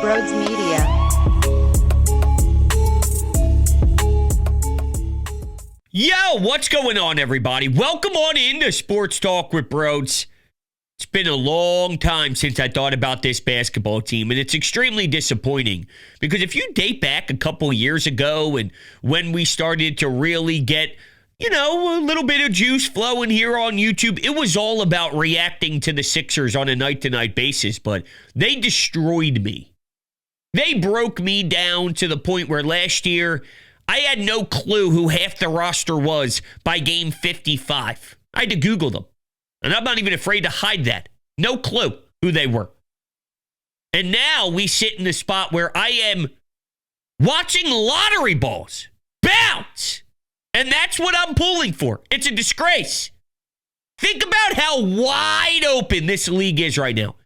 Brodes Media. Yo, what's going on, everybody? Welcome on into Sports Talk with Brodes. It's been a long time since I thought about this basketball team, and it's extremely disappointing because if you date back a couple years ago and when we started to really get, a little bit of juice flowing here on YouTube, it was all about reacting to the Sixers on a night-to-night basis, but they destroyed me. They broke me down to the point where last year I had no clue who half the roster was by game 55. I had to Google them. And I'm not even afraid to hide that. No clue who they were. And now we sit in the spot where I am watching lottery balls bounce. And that's what I'm pulling for. It's a disgrace. Think about how wide open this league is right now.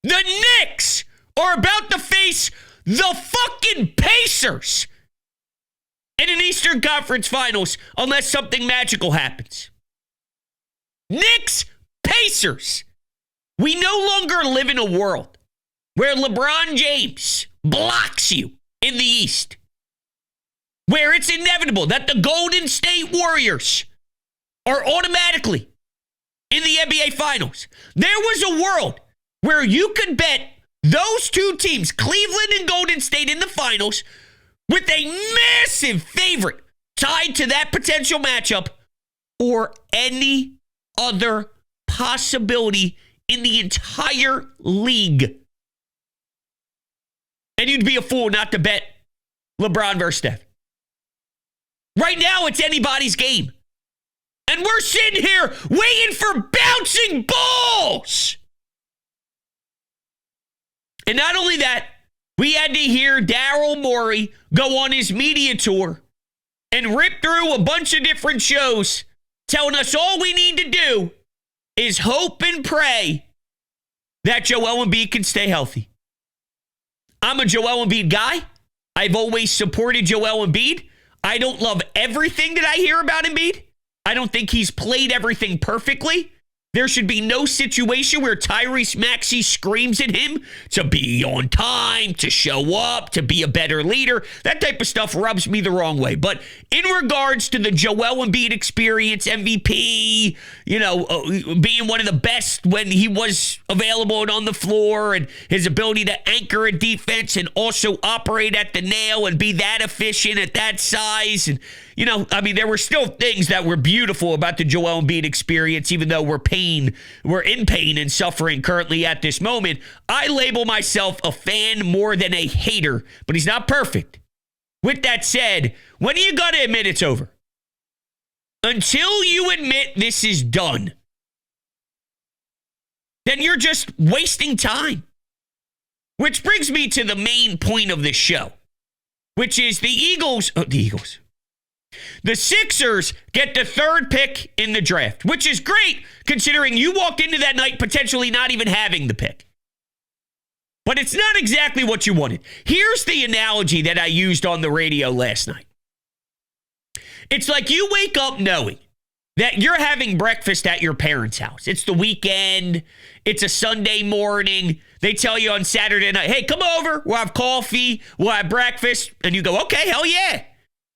The Knicks are about to face the fucking Pacers in an Eastern Conference Finals unless something magical happens. Knicks, Pacers. We no longer live in a world where LeBron James blocks you in the East, where it's inevitable that the Golden State Warriors are automatically in the NBA Finals. There was a world where you could bet those two teams, Cleveland and Golden State, in the Finals with a massive favorite tied to that potential matchup or any other possibility in the entire league. And you'd be a fool not to bet LeBron versus Steph. Right now, it's anybody's game. And we're sitting here waiting for bouncing balls. And not only that, we had to hear Daryl Morey go on his media tour and rip through a bunch of different shows telling us all we need to do is hope and pray that Joel Embiid can stay healthy. I'm a Joel Embiid guy. I've always supported Joel Embiid. I don't love everything that I hear about Embiid. I don't think he's played everything perfectly. There should be no situation where Tyrese Maxey screams at him to be on time, to show up, to be a better leader. That type of stuff rubs me the wrong way. But in regards to the Joel Embiid experience, MVP, being one of the best when he was available and on the floor, and his ability to anchor a defense and also operate at the nail and be that efficient at that size. And, there were still things that were beautiful about the Joel Embiid experience, even though we're in pain and suffering currently at this moment. I label myself a fan more than a hater, but he's not perfect. With that said, when do you got to admit it's over? Until you admit this is done, then you're just wasting time. Which brings me to the main point of this show, which is the Sixers get the third pick in the draft, which is great considering you walked into that night potentially not even having the pick. But it's not exactly what you wanted. Here's the analogy that I used on the radio last night. It's like you wake up knowing that you're having breakfast at your parents' house. It's the weekend. It's a Sunday morning. They tell you on Saturday night, hey, come over. We'll have coffee. We'll have breakfast. And you go, okay, hell yeah.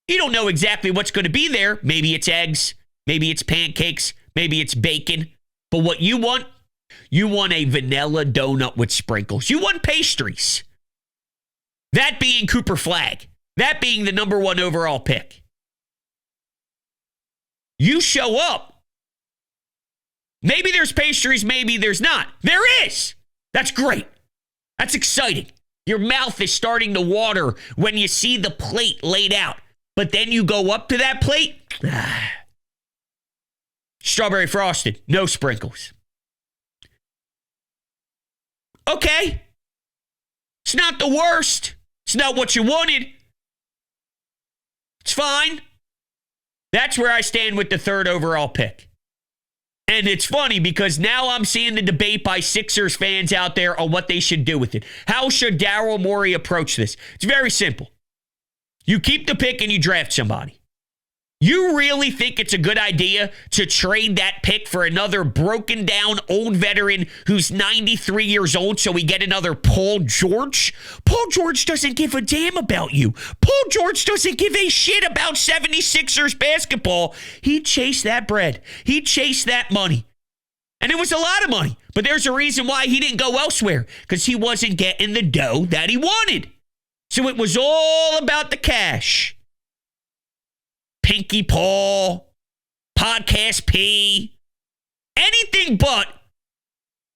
You don't know exactly what's going to be there. Maybe it's eggs. Maybe it's pancakes. Maybe it's bacon. But what you want a vanilla donut with sprinkles. You want pastries. That being Cooper Flagg. That being the number 1 overall pick. You show up. Maybe there's pastries, maybe there's not. There is. That's great. That's exciting. Your mouth is starting to water when you see the plate laid out. But then you go up to that plate. Strawberry frosted, no sprinkles. Okay. It's not the worst. It's not what you wanted. It's fine. That's where I stand with the third overall pick. And it's funny because now I'm seeing the debate by Sixers fans out there on what they should do with it. How should Daryl Morey approach this? It's very simple. You keep the pick and you draft somebody. You really think it's a good idea to trade that pick for another broken down old veteran who's 93 years old so we get another Paul George? Paul George doesn't give a damn about you. Paul George doesn't give a shit about 76ers basketball. He chased that bread. He chased that money. And it was a lot of money. But there's a reason why he didn't go elsewhere, because he wasn't getting the dough that he wanted. So it was all about the cash. Pinky Paul, Podcast P, anything but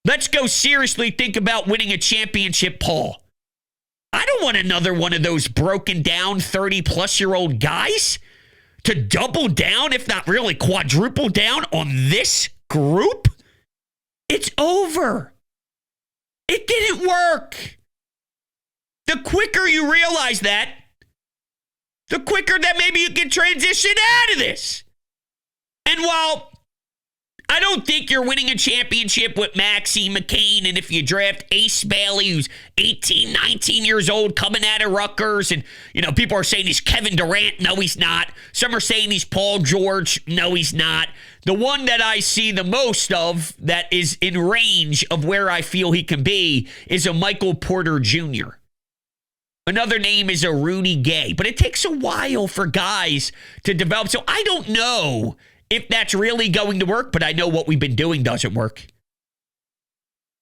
let's go seriously think about winning a championship, Paul. I don't want another one of those broken down 30-plus-year-old guys to double down, if not really quadruple down on this group. It's over. It didn't work. The quicker you realize that, the quicker that maybe you can transition out of this. And while I don't think you're winning a championship with Maxie McCain, and if you draft Ace Bailey, who's 18, 19 years old, coming out of Rutgers, and, people are saying he's Kevin Durant. No, he's not. Some are saying he's Paul George. No, he's not. The one that I see the most of that is in range of where I feel he can be is a Michael Porter Jr. Another name is a Rudy Gay, but it takes a while for guys to develop. So I don't know if that's really going to work, but I know what we've been doing doesn't work.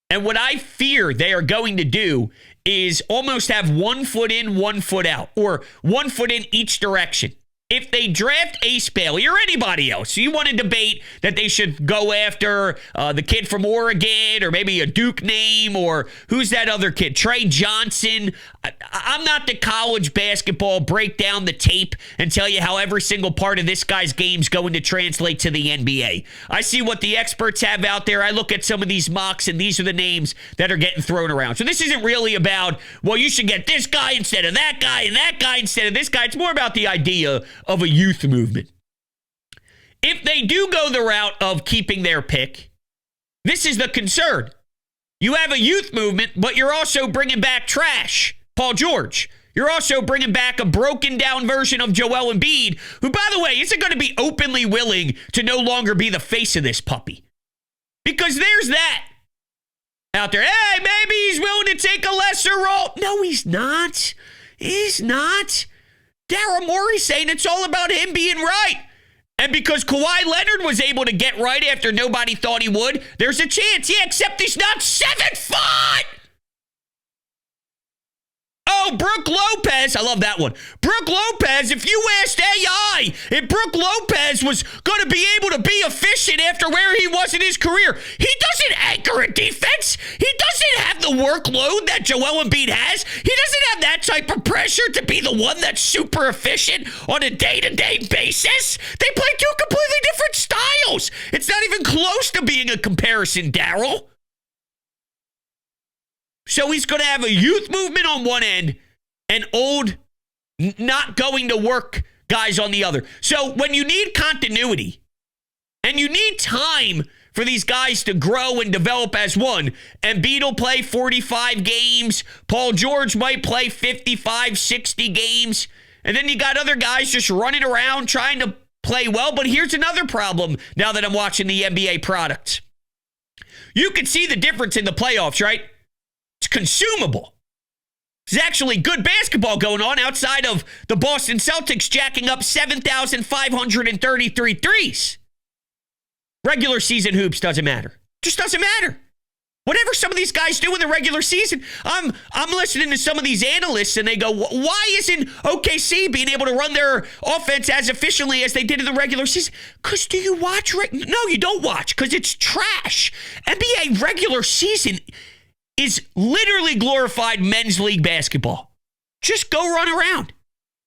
And what I fear they are going to do is almost have 1 foot in, 1 foot out, or 1 foot in each direction. If they draft Ace Bailey or anybody else, you want to debate that they should go after the kid from Oregon or maybe a Duke name, or who's that other kid, Trey Johnson. I'm not the college basketball break down the tape and tell you how every single part of this guy's game is going to translate to the NBA. I see what the experts have out there. I look at some of these mocks, and these are the names that are getting thrown around. So this isn't really about, well, you should get this guy instead of that guy and that guy instead of this guy. It's more about the idea of a youth movement. If they do go the route of keeping their pick, this is the concern. You have a youth movement, but you're also bringing back trash, Paul George. You're also bringing back a broken down version of Joel Embiid, who, by the way, isn't going to be openly willing to no longer be the face of this puppy. Because there's that out there. Hey, maybe he's willing to take a lesser role. No, he's not. He's not. Daryl Morey's saying it's all about him being right. And because Kawhi Leonard was able to get right after nobody thought he would, there's a chance. Yeah, except he's not 7 foot. Oh, Brooke Lopez. I love that one. Brooke Lopez, if you asked AI if Brooke Lopez was going to be able to be efficient after where he was in his career, he doesn't anchor a defense. He doesn't have the workload that Joel Embiid has. He doesn't have that type of pressure to be the one that's super efficient on a day-to-day basis. They play two completely different styles. It's not even close to being a comparison, Daryl. So he's going to have a youth movement on one end and old, not going to work guys on the other. So when you need continuity and you need time for these guys to grow and develop as one, Embiid will play 45 games, Paul George might play 55, 60 games, and then you got other guys just running around trying to play well. But here's another problem now that I'm watching the NBA product. You can see the difference in the playoffs, right? It's consumable. There's actually good basketball going on outside of the Boston Celtics jacking up 7,533 threes. Regular season hoops doesn't matter. Just doesn't matter. Whatever some of these guys do in the regular season, I'm listening to some of these analysts and they go, why isn't OKC being able to run their offense as efficiently as they did in the regular season? Because do you watch? No, you don't watch because it's trash. NBA regular season is literally glorified men's league basketball. Just go run around.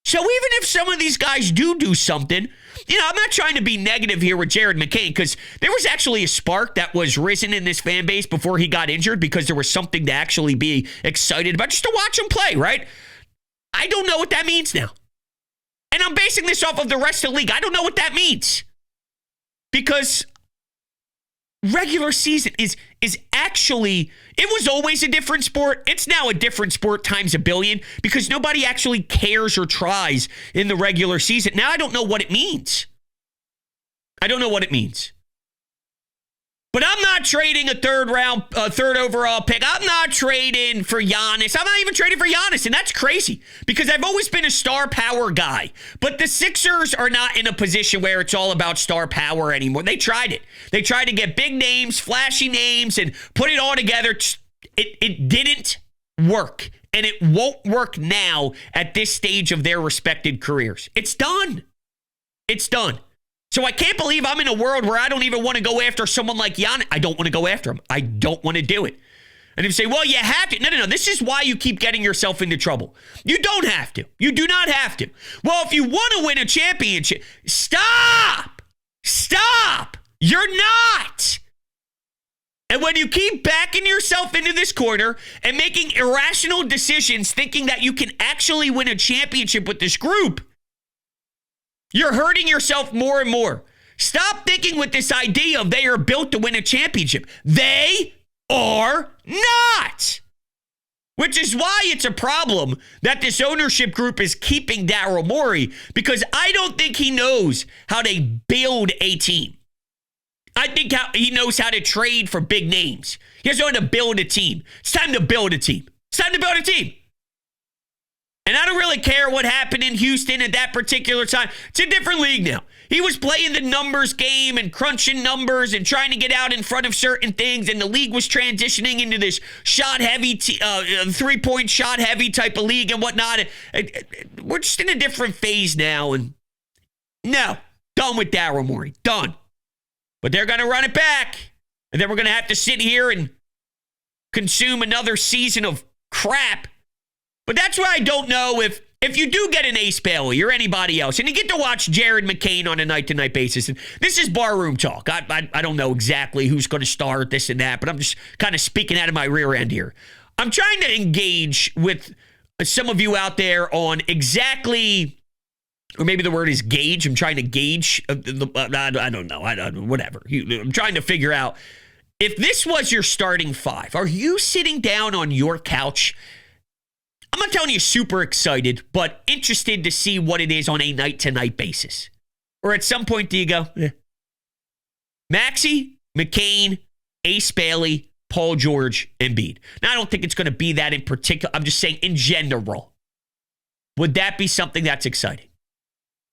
So even if some of these guys do something, I'm not trying to be negative here with Jared McCain because there was actually a spark that was risen in this fan base before he got injured because there was something to actually be excited about, just to watch him play, right? I don't know what that means now. And I'm basing this off of the rest of the league. I don't know what that means. Because regular season is actually, it was always a different sport. It's now a different sport times a billion because nobody actually cares or tries in the regular season. Now I don't know what it means. I don't know what it means. But I'm not trading a third overall pick. I'm not trading for Giannis. I'm not even trading for Giannis. And that's crazy because I've always been a star power guy. But the Sixers are not in a position where it's all about star power anymore. They tried it. They tried to get big names, flashy names, and put it all together. It didn't work. And it won't work now at this stage of their respected careers. It's done. It's done. So I can't believe I'm in a world where I don't even want to go after someone like Giannis. I don't want to go after him. I don't want to do it. And if you say, well, you have to. No. This is why you keep getting yourself into trouble. You don't have to. You do not have to. Well, if you want to win a championship, stop. Stop. You're not. And when you keep backing yourself into this corner and making irrational decisions thinking that you can actually win a championship with this group, you're hurting yourself more and more. Stop thinking with this idea of they are built to win a championship. They are not. Which is why it's a problem that this ownership group is keeping Daryl Morey, because I don't think he knows how to build a team. I think he knows how to trade for big names. He doesn't know how to build a team. It's time to build a team. It's time to build a team. And I don't really care what happened in Houston at that particular time. It's a different league now. He was playing the numbers game and crunching numbers and trying to get out in front of certain things, and the league was transitioning into this shot-heavy, three-point shot-heavy type of league and whatnot. We're just in a different phase now, and no, done with Daryl Morey, done. But they're going to run it back, and then we're going to have to sit here and consume another season of crap. But that's why I don't know if you do get an Ace Bailey or anybody else, and you get to watch Jared McCain on a night-to-night basis, and this is barroom talk. I don't know exactly who's going to start this and that, but I'm just kind of speaking out of my rear end here. I'm trying to engage with some of you out there on exactly, or maybe the word is gauge. I'm trying to gauge. I don't know. Whatever. I'm trying to figure out if this was your starting five. Are you sitting down on your couch? I'm not telling you super excited, but interested to see what it is on a night-to-night basis. Or at some point, do you go, Maxey, McCain, Ace Bailey, Paul George, Embiid. Now, I don't think it's going to be that in particular. I'm just saying in general. Would that be something that's exciting?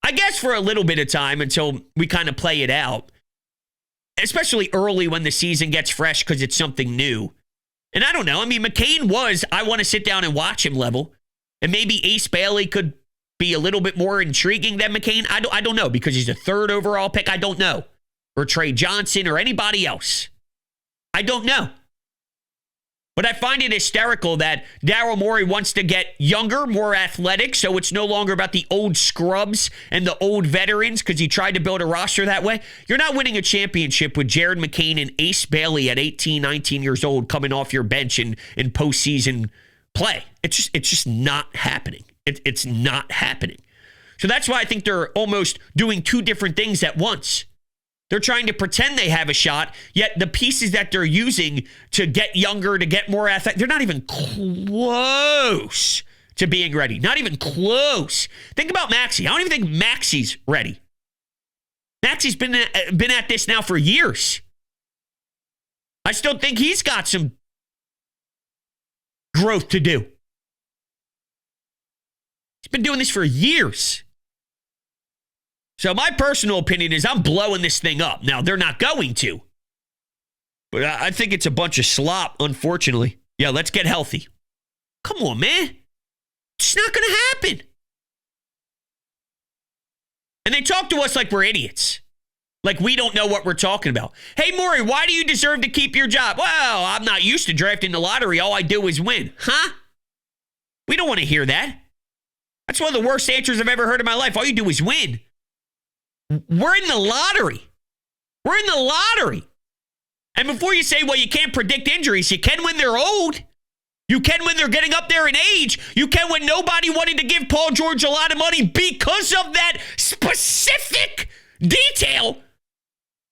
I guess for a little bit of time until we kind of play it out, especially early when the season gets fresh because it's something new. And I don't know. I mean, McCain was, I want to sit down and watch him level. And maybe Ace Bailey could be a little bit more intriguing than McCain. I don't know because he's a third overall pick. I don't know. Or Trey Johnson or anybody else. I don't know. But I find it hysterical that Daryl Morey wants to get younger, more athletic, so it's no longer about the old scrubs and the old veterans because he tried to build a roster that way. You're not winning a championship with Jared McCain and Ace Bailey at 18, 19 years old coming off your bench in postseason play. It's just not happening. It's not happening. So that's why I think they're almost doing two different things at once. They're trying to pretend they have a shot, yet the pieces that they're using to get younger, to get more athletic, they're not even close to being ready. Not even close. Think about Maxey. I don't even think Maxey's ready. Maxey's been at this now for years. I still think he's got some growth to do. He's been doing this for years. So my personal opinion is I'm blowing this thing up. Now, they're not going to. But I think it's a bunch of slop, unfortunately. Yeah, let's get healthy. Come on, man. It's not going to happen. And they talk to us like we're idiots. Like we don't know what we're talking about. Hey, Morey, why do you deserve to keep your job? Well, I'm not used to drafting the lottery. All I do is win. Huh? We don't want to hear that. That's one of the worst answers I've ever heard in my life. All you do is win. We're in the lottery. We're in the lottery. And before you say, well, you can't predict injuries, you can when they're old. You can when they're getting up there in age. You can when nobody wanted to give Paul George a lot of money because of that specific detail.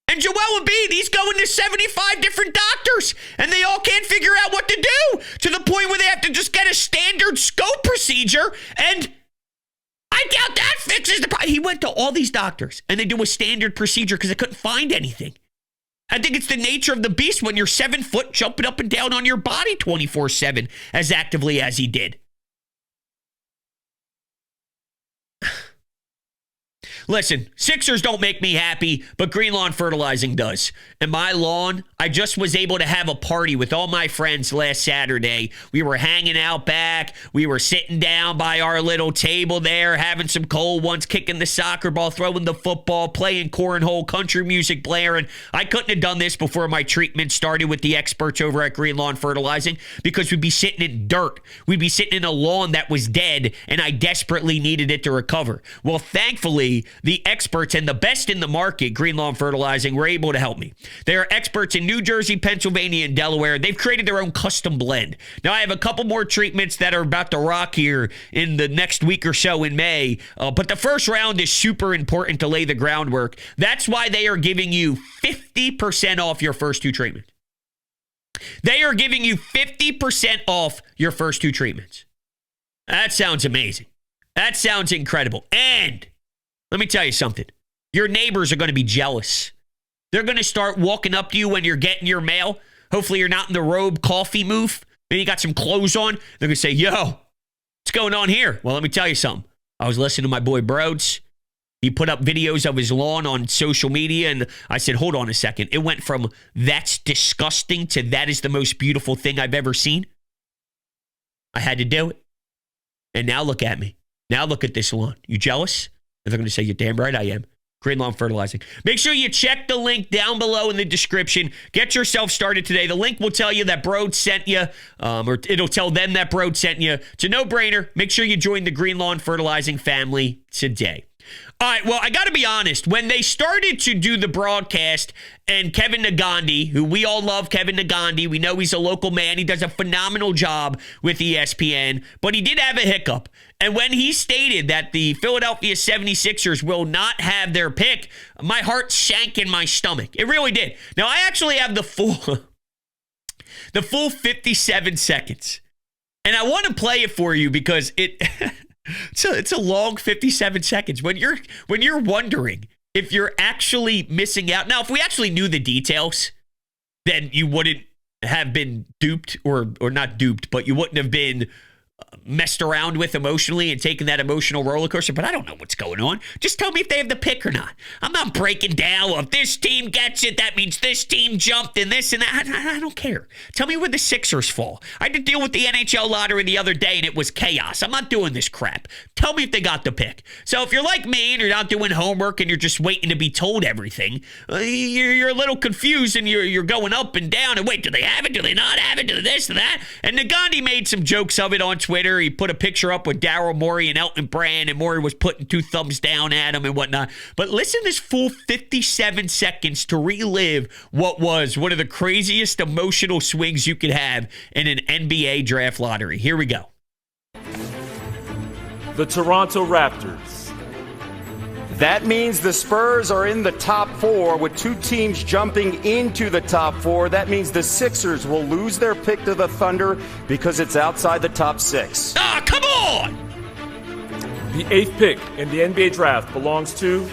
And Joel Embiid, he's going to 75 different doctors, and they all can't figure out what to do, to the point where they have to just get a standard scope procedure, and I doubt that fixes the problem. He went to all these doctors, and they do a standard procedure because they couldn't find anything. I think it's the nature of the beast when you're 7 foot jumping up and down on your body 24/7 as actively as he did. Listen, Sixers don't make me happy, but Green Lawn Fertilizing does. And my lawn, I just was able to have a party with all my friends last Saturday. We were hanging out back. We were sitting down by our little table there, having some cold ones, kicking the soccer ball, throwing the football, playing cornhole, country music blaring. I couldn't have done this before my treatment started with the experts over at Green Lawn Fertilizing, because we'd be sitting in dirt. We'd be sitting in a lawn that was dead, and I desperately needed it to recover. Well, thankfully, the experts and the best in the market, Green Lawn Fertilizing, were able to help me. They are experts in New Jersey, Pennsylvania, and Delaware. They've created their own custom blend. Now, I have a couple more treatments that are about to rock here in the next week or so in May, but the first round is super important to lay the groundwork. That's why they are giving you 50% off your first 2 treatments. They are giving you 50% off your first 2 treatments. That sounds amazing. That sounds incredible. And let me tell you something. Your neighbors are going to be jealous. They're going to start walking up to you when you're getting your mail. Hopefully you're not in the robe coffee move. Maybe you got some clothes on. They're going to say, yo, what's going on here? Well, let me tell you something. I was listening to my boy Brodes. He put up videos of his lawn on social media, and I said, hold on a second. It went from that's disgusting to that is the most beautiful thing I've ever seen. I had to do it. And now look at me. Now look at this lawn. You jealous? And they're going to say, you're damn right I am. Green Lawn Fertilizing. Make sure you check the link down below in the description. Get yourself started today. The link will tell you that Brodes sent you, or it'll tell them that Brodes sent you. It's a no-brainer. Make sure you join the Green Lawn Fertilizing family today. All right, well, I got to be honest. When they started to do the broadcast, and Kevin Nagandi, who we all love Kevin Nagandi, we know he's a local man. He does a phenomenal job with ESPN, but he did have a hiccup. And when he stated that the Philadelphia 76ers will not have their pick, my heart sank in my stomach. It really did. Now, I actually have the full 57 seconds. And I want to play it for you because it's a long 57 seconds. When you're wondering if you're actually missing out. Now, if we actually knew the details, then you wouldn't have been duped or not duped, but you wouldn't have been messed around with emotionally and taken that emotional roller coaster. But I don't know what's going on. Just tell me if they have the pick or not. I'm not breaking down. Well, if this team gets it, that means this team jumped and this and that. I don't care. Tell me where the Sixers fall. I had to deal with the NHL lottery the other day and it was chaos. I'm not doing this crap. Tell me if they got the pick. So if you're like me and you're not doing homework and you're just waiting to be told everything, you're a little confused and you're going up and down and wait, do they have it? Do they not have it? Do this and that? And Nagandi made some jokes of it on Twitter. He put a picture up with Daryl Morey and Elton Brand, and Morey was putting 2 thumbs down at him and whatnot. But listen to this full 57 seconds to relive what was one of the craziest emotional swings you could have in an NBA draft lottery. Here we go. The Toronto Raptors. That means the Spurs are in the top 4 with 2 teams jumping into the top 4. That means the Sixers will lose their pick to the Thunder because it's outside the top 6. Ah, come on! The 8th pick in the NBA draft belongs to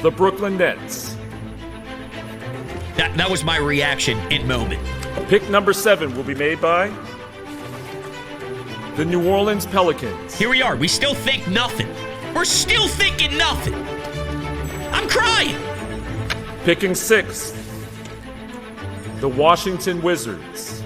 the Brooklyn Nets. That was my reaction in moment. Pick number 7 will be made by the New Orleans Pelicans. Here we are. We still think nothing. We're still thinking nothing. I'm crying. Picking 6th, the Washington Wizards.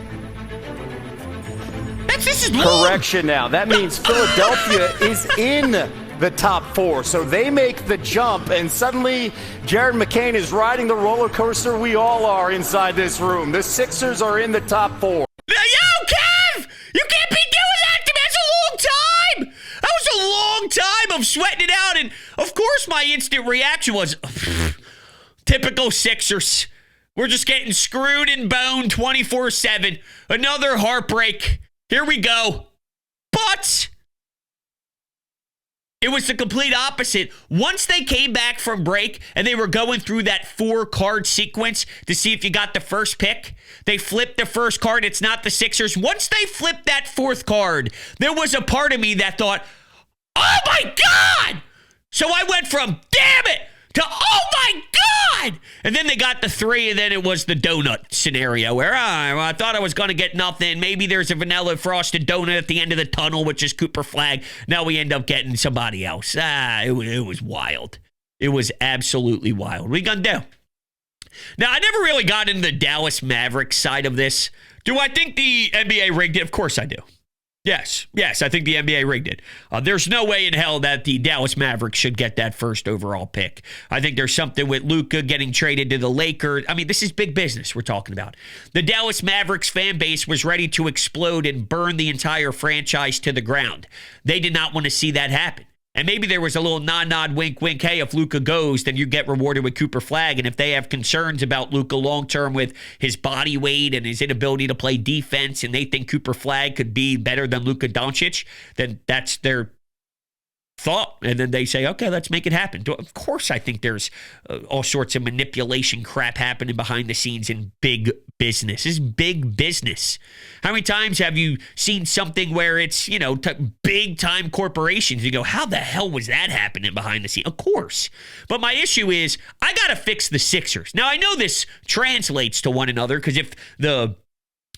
This is long. Correction now. That means Philadelphia is in the top 4. So they make the jump, and suddenly Jared McCain is riding the roller coaster we all are inside this room. The Sixers are in the top 4. Yo, Kev! You can't be doing that to me. That's a long time. That was a long time of sweating it out. And, of course, my instant reaction was, typical Sixers. We're just getting screwed and boned 24/7. Another heartbreak. Here we go. But It was the complete opposite. Once they came back from break and they were going through that 4-card sequence to see if you got the first pick, they flipped the first card. It's not the Sixers. Once they flipped that 4th card, there was a part of me that thought, oh my God! So I went from, damn it, to, oh my God! And then they got the 3, and then it was the donut scenario where I thought I was going to get nothing. Maybe there's a vanilla frosted donut at the end of the tunnel, which is Cooper Flagg. Now we end up getting somebody else. It was wild. It was absolutely wild. What are we going to do? Now, I never really got into the Dallas Mavericks side of this. Do I think the NBA rigged it? Of course I do. Yes, I think the NBA rigged it. There's no way in hell that the Dallas Mavericks should get that first overall pick. I think there's something with Luka getting traded to the Lakers. I mean, this is big business we're talking about. The Dallas Mavericks fan base was ready to explode and burn the entire franchise to the ground. They did not want to see that happen. And maybe there was a little nod, wink, wink. Hey, if Luka goes, then you get rewarded with Cooper Flagg. And if they have concerns about Luka long-term with his body weight and his inability to play defense, and they think Cooper Flagg could be better than Luka Doncic, then that's their thought. And then they say, okay, let's make it happen. Of course, I think there's all sorts of manipulation crap happening behind the scenes in big business. This is big business. How many times have you seen something where it's, big time corporations? You go, how the hell was that happening behind the scenes? Of course. But my issue is, I got to fix the Sixers. Now, I know this translates to one another, because if the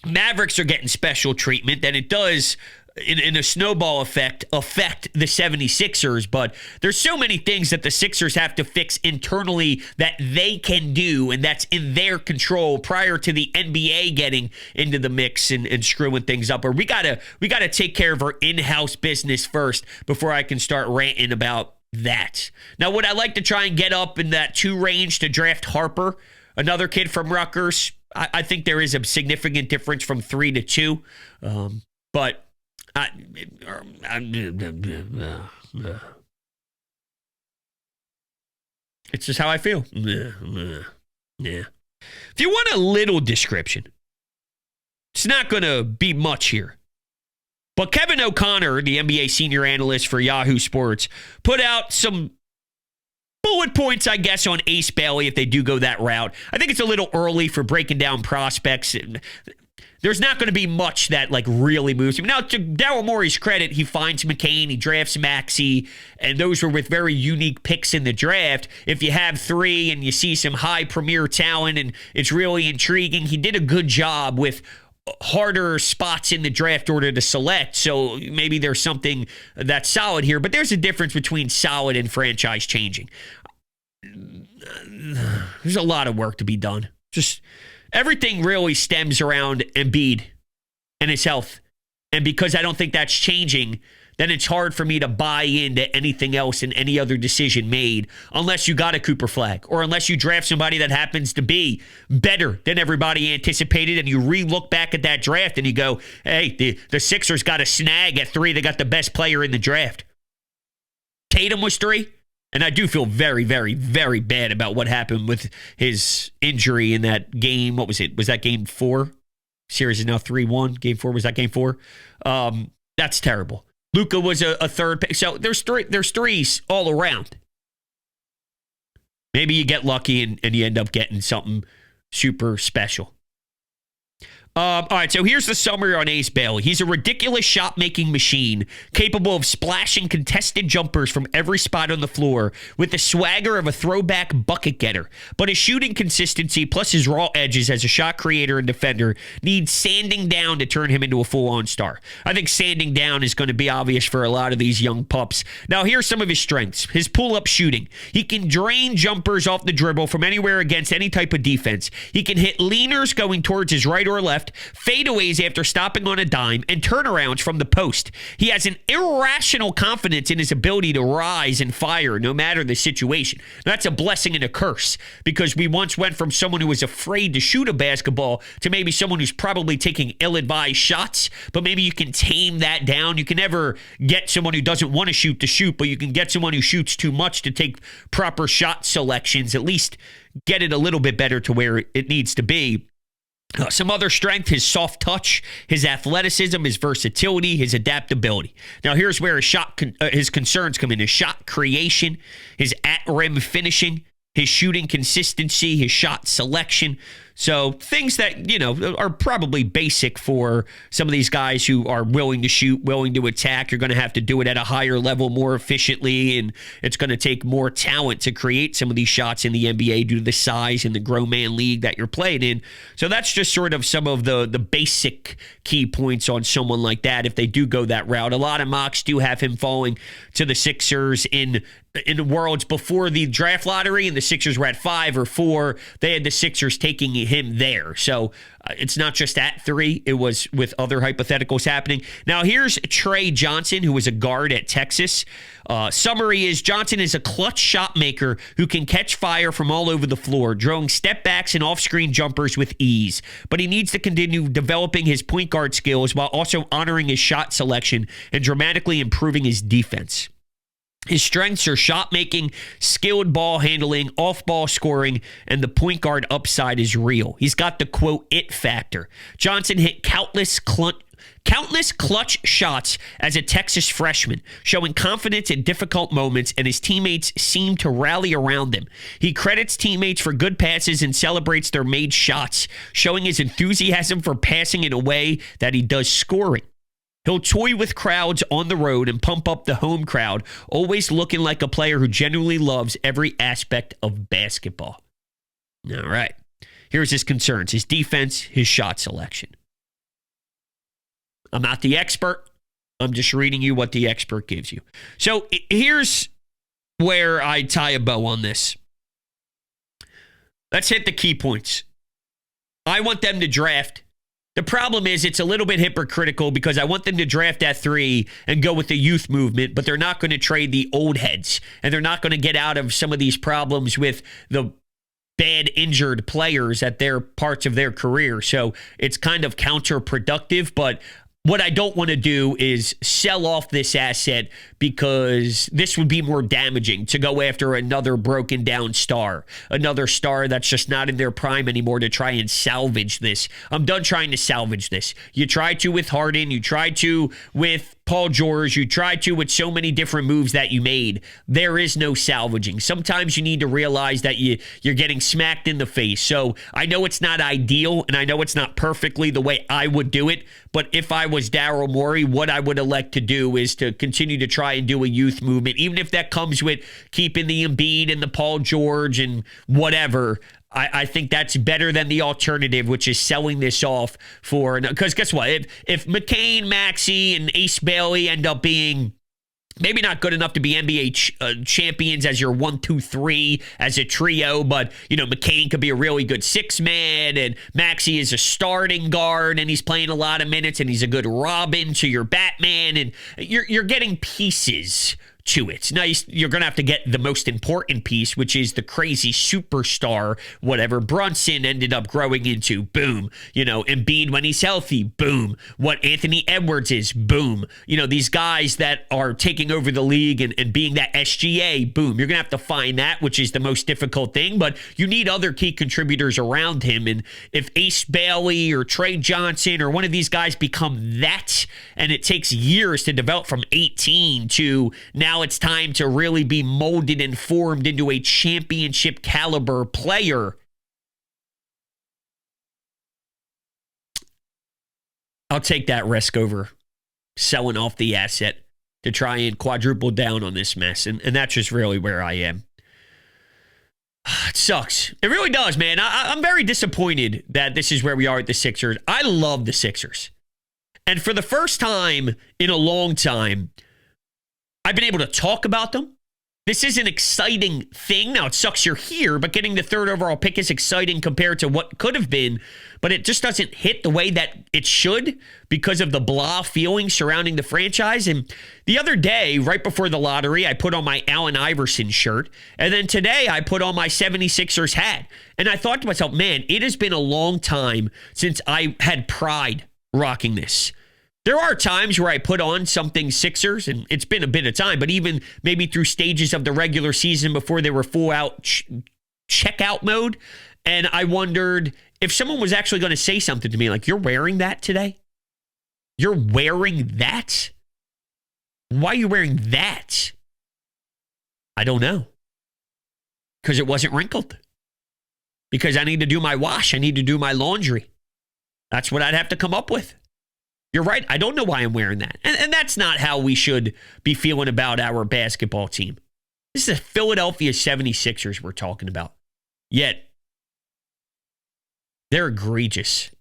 Mavericks are getting special treatment, then it does, in a snowball affect the 76ers, but there's so many things that the Sixers have to fix internally that they can do, and that's in their control prior to the NBA getting into the mix and screwing things up. Or we gotta take care of our in-house business first before I can start ranting about that. Now, would I like to try and get up in that 2 range to draft Harper, another kid from Rutgers? I think there is a significant difference from 3 to 2, but it's just how I feel. Yeah. If you want a little description, it's not going to be much here. But Kevin O'Connor, the NBA senior analyst for Yahoo Sports, put out some bullet points, I guess, on Ace Bailey if they do go that route. I think it's a little early for breaking down prospects. There's not going to be much that really moves him. Now, to Daryl Morey's credit, he finds McCain, he drafts Maxey, and those were with very unique picks in the draft. If you have 3 and you see some high premier talent and it's really intriguing, he did a good job with harder spots in the draft order to select. So maybe there's something that's solid here, but there's a difference between solid and franchise changing. There's a lot of work to be done. Just everything really stems around Embiid and his health. And because I don't think that's changing, then it's hard for me to buy into anything else in any other decision made unless you got a Cooper Flagg or unless you draft somebody that happens to be better than everybody anticipated and you re-look back at that draft and you go, hey, the Sixers got a snag at 3. They got the best player in the draft. Tatum was 3. And I do feel very, very, very bad about what happened with his injury in that game. What was it? Was that game 4? Series is now 3-1. Game 4, was that game 4? That's terrible. Luka was a third pick. So there's 3s all around. Maybe you get lucky and you end up getting something super special. All right, so here's the summary on Ace Bailey. He's a ridiculous shot-making machine, capable of splashing contested jumpers from every spot on the floor with the swagger of a throwback bucket getter. But his shooting consistency, plus his raw edges as a shot creator and defender, needs sanding down to turn him into a full-on star. I think sanding down is going to be obvious for a lot of these young pups. Now, here's some of his strengths. His pull-up shooting. He can drain jumpers off the dribble from anywhere against any type of defense. He can hit leaners going towards his right or left, fadeaways after stopping on a dime, and turnarounds from the post. He has an irrational confidence in his ability to rise and fire no matter the situation. That's a blessing and a curse, because we once went from someone who was afraid to shoot a basketball to maybe someone who's probably taking ill-advised shots, but maybe you can tame that down. You can never get someone who doesn't want to shoot, but you can get someone who shoots too much to take proper shot selections, at least get it a little bit better to where it needs to be. Some other strength, his soft touch, his athleticism, his versatility, his adaptability. Now, here's where his concerns come in. His shot creation, his at-rim finishing, his shooting consistency, his shot selection. So things that, are probably basic for some of these guys who are willing to shoot, willing to attack. You're going to have to do it at a higher level more efficiently, and it's going to take more talent to create some of these shots in the NBA due to the size and the grown man league that you're playing in. So that's just sort of some of the basic key points on someone like that if they do go that route. A lot of mocks do have him falling to the Sixers in the worlds before the draft lottery, and the Sixers were at 5 or 4. They had the Sixers taking him there. So it's not just at 3. It was with other hypotheticals happening. Now, here's Trey Johnson, who was a guard at Texas. Summary is Johnson is a clutch shot maker who can catch fire from all over the floor, drawing step backs and off-screen jumpers with ease. But he needs to continue developing his point guard skills while also honoring his shot selection and dramatically improving his defense. His strengths are shot making, skilled ball handling, off ball scoring, and the point guard upside is real. He's got the quote it factor. Johnson hit countless clutch shots as a Texas freshman, showing confidence in difficult moments, and his teammates seem to rally around him. He credits teammates for good passes and celebrates their made shots, showing his enthusiasm for passing in a way that he does scoring. He'll toy with crowds on the road and pump up the home crowd, always looking like a player who genuinely loves every aspect of basketball. All right. Here's his concerns: his defense, his shot selection. I'm not the expert. I'm just reading you what the expert gives you. So here's where I tie a bow on this. Let's hit the key points. I want them to draft. The problem is it's a little bit hypocritical because I want them to draft at 3 and go with the youth movement, but they're not going to trade the old heads, and they're not going to get out of some of these problems with the bad injured players at their parts of their career. So it's kind of counterproductive, but what I don't want to do is sell off this asset because this would be more damaging to go after another broken down star, another star that's just not in their prime anymore to try and salvage this. I'm done trying to salvage this. You tried to with Harden, you tried to with Paul George, you tried to with so many different moves that you made. There is no salvaging. Sometimes you need to realize that you're getting smacked in the face. So I know it's not ideal, and I know it's not perfectly the way I would do it, but if I was Daryl Morey, what I would elect to do is to continue to try and do a youth movement, even if that comes with keeping the Embiid and the Paul George and whatever. I think that's better than the alternative, which is selling this off for, because guess what? If McCain, Maxey, and Ace Bailey end up being maybe not good enough to be NBA champions as your 1, 2, 3 as a trio, but McCain could be a really good 6-man, and Maxey is a starting guard, and he's playing a lot of minutes, and he's a good Robin to your Batman, and you're getting pieces to it. Now, you're going to have to get the most important piece, which is the crazy superstar, whatever Brunson ended up growing into. Boom. Embiid when he's healthy. Boom. What Anthony Edwards is. Boom. These guys that are taking over the league and being that SGA. Boom. You're going to have to find that, which is the most difficult thing, but you need other key contributors around him. And if Ace Bailey or Trey Johnson or one of these guys become that, and it takes years to develop from 18 to now it's time to really be molded and formed into a championship caliber player, I'll take that risk over selling off the asset to try and quadruple down on this mess. And that's just really where I am. It sucks. It really does, man. I'm very disappointed that this is where we are at the Sixers. I love the Sixers. And for the first time in a long time, I've been able to talk about them. This is an exciting thing. Now, it sucks you're here, but getting the 3rd overall pick is exciting compared to what could have been, but it just doesn't hit the way that it should because of the blah feeling surrounding the franchise. And the other day, right before the lottery, I put on my Allen Iverson shirt, and then today I put on my 76ers hat. And I thought to myself, man, it has been a long time since I had pride rocking this. There are times where I put on something Sixers, and it's been a bit of time, but even maybe through stages of the regular season before they were full out checkout mode, and I wondered if someone was actually going to say something to me like, you're wearing that today? You're wearing that? Why are you wearing that? I don't know. Because it wasn't wrinkled. Because I need to do my wash. I need to do my laundry. That's what I'd have to come up with. You're right. I don't know why I'm wearing that. And that's not how we should be feeling about our basketball team. This is the Philadelphia 76ers we're talking about. Yet, they're egregious.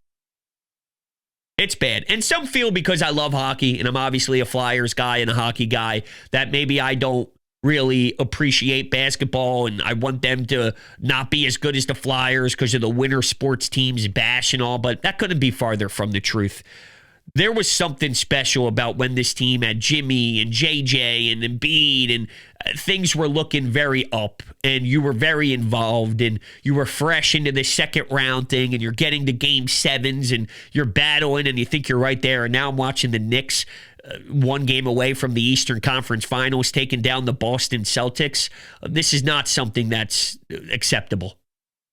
It's bad. And some feel because I love hockey, and I'm obviously a Flyers guy and a hockey guy, that maybe I don't really appreciate basketball, and I want them to not be as good as the Flyers because of the winter sports teams bash and all, but that couldn't be farther from the truth. There was something special about when this team had Jimmy and JJ and Embiid, and things were looking very up, and you were very involved, and you were fresh into the second round thing, and you're getting to game sevens, and you're battling, and you think you're right there. And now I'm watching the Knicks, one game away from the Eastern Conference Finals, taking down the Boston Celtics. This is not something that's acceptable,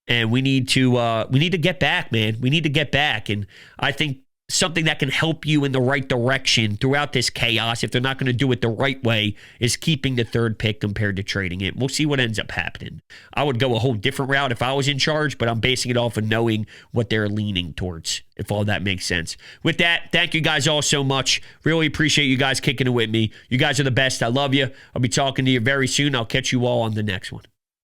and we need to get back, man. We need to get back, and I think something that can help you in the right direction throughout this chaos, if they're not going to do it the right way, is keeping the third pick compared to trading it. We'll see what ends up happening. I would go a whole different route if I was in charge, but I'm basing it off of knowing what they're leaning towards, if all that makes sense. With that, thank you guys all so much. Really appreciate you guys kicking it with me. You guys are the best. I love you. I'll be talking to you very soon. I'll catch you all on the next one.